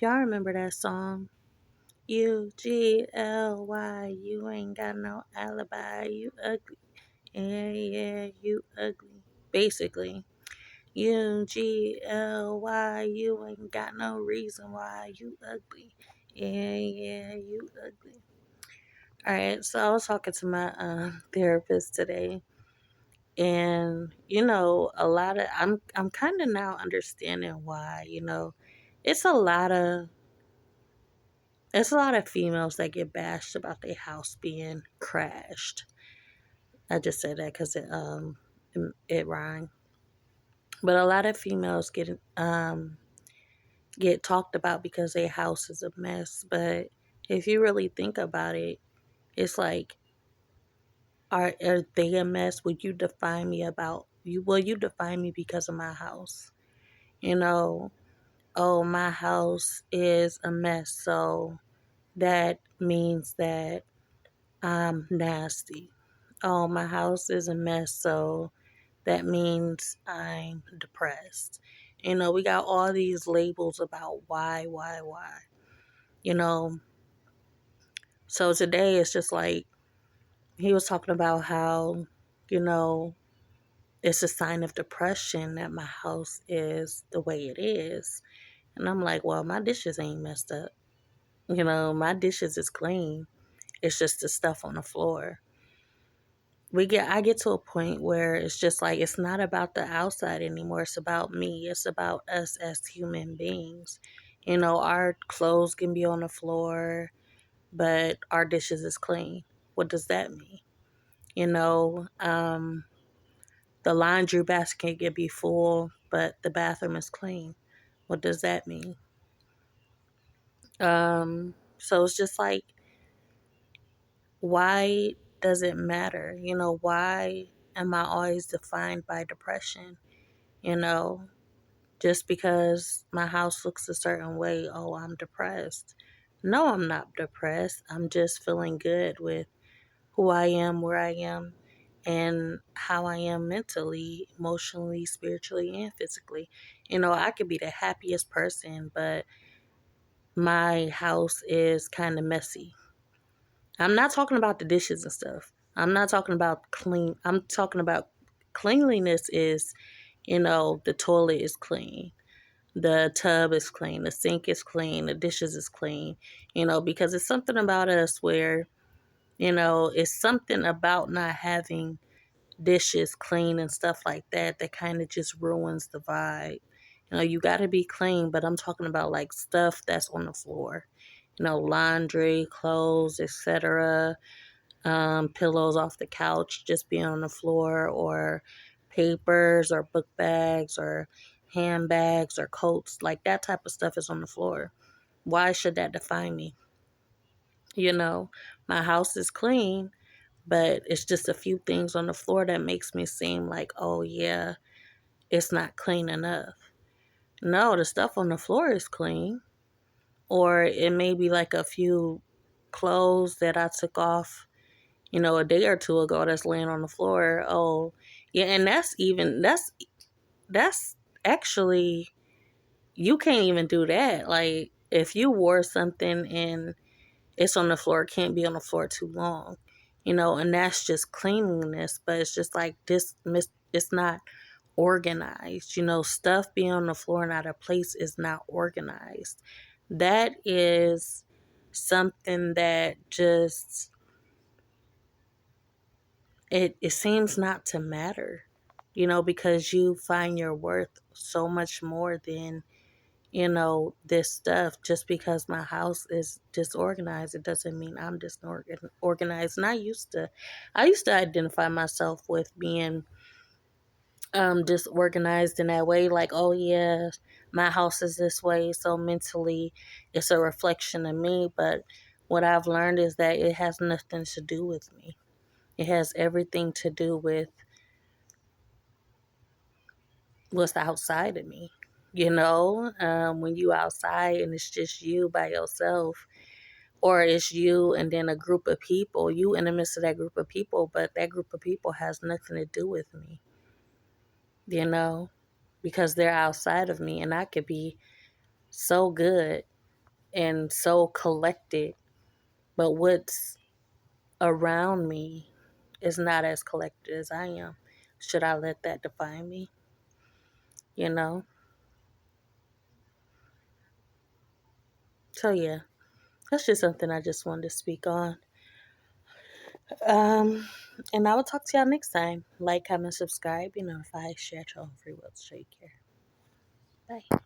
Y'all remember that song? UGLY, you ain't got no alibi, you ugly. Yeah, yeah, you ugly. Basically, UGLY, you ain't got no reason why you ugly. Yeah, yeah, you ugly. Alright, so I was talking to my therapist today, and I'm kind of now understanding why, it's a lot of females that get bashed about their house being crashed. I just said that because it rhymed. But a lot of females get talked about because their house is a mess. But if you really think about it, it's like, are they a mess? Would you define me about you? Will you define me because of my house? You know, oh, my house is a mess, so that means that I'm nasty. Oh, my house is a mess, so that means I'm depressed. We got all these labels about why. You know, so today it's just like he was talking about how, you know, it's a sign of depression that my house is the way it is. And I'm like, well, my dishes ain't messed up. My dishes is clean. It's just the stuff on the floor. I get to a point where it's just like it's not about the outside anymore. It's about me. It's about us as human beings. Our clothes can be on the floor, but our dishes is clean. What does that mean? The laundry basket can be full, but the bathroom is clean. What does that mean? So it's just like, why does it matter? Why am I always defined by depression? You know, just because my house looks a certain way, oh, I'm depressed. No, I'm not depressed. I'm just feeling good with who I am, where I am, and how I am mentally, emotionally, spiritually, and physically. I could be the happiest person, but my house is kind of messy. I'm not talking about the dishes and stuff. I'm not talking about clean. I'm talking about cleanliness is, the toilet is clean. The tub is clean. The sink is clean. The dishes is clean. Because it's something about us where, it's something about not having dishes clean and stuff like that kind of just ruins the vibe. You got to be clean, but I'm talking about like stuff that's on the floor. Laundry, clothes, etc. Pillows off the couch just being on the floor, or papers or book bags or handbags or coats, like that type of stuff is on the floor. Why should that define me? My house is clean, but it's just a few things on the floor that makes me seem like, oh yeah, it's not clean enough. No, the stuff on the floor is clean. Or it may be like a few clothes that I took off, a day or two ago that's laying on the floor. Oh, yeah, and that's actually, you can't even do that. Like, if you wore something and it's on the floor, it can't be on the floor too long, and that's just cleanliness. But it's just like it's not organized. Stuff being on the floor and out of place is not organized. That is something that just, it seems not to matter, because you find your worth so much more than, this stuff. Just because my house is disorganized, it doesn't mean I'm disorganized. And I used to identify myself with being disorganized in that way, like, oh yeah, my house is this way, so mentally it's a reflection of me. But what I've learned is that it has nothing to do with me. It has everything to do with what's outside of me. When you outside and it's just you by yourself, or it's you and then a group of people, you in the midst of that group of people, but that group of people has nothing to do with me, because they're outside of me, and I could be so good and so collected, but what's around me is not as collected as I am. Should I let that define me? You know? So yeah, that's just something I just wanted to speak on. Um, and I will talk to y'all next time. Like, comment, subscribe, be notified, share your own free will. Take care. Bye.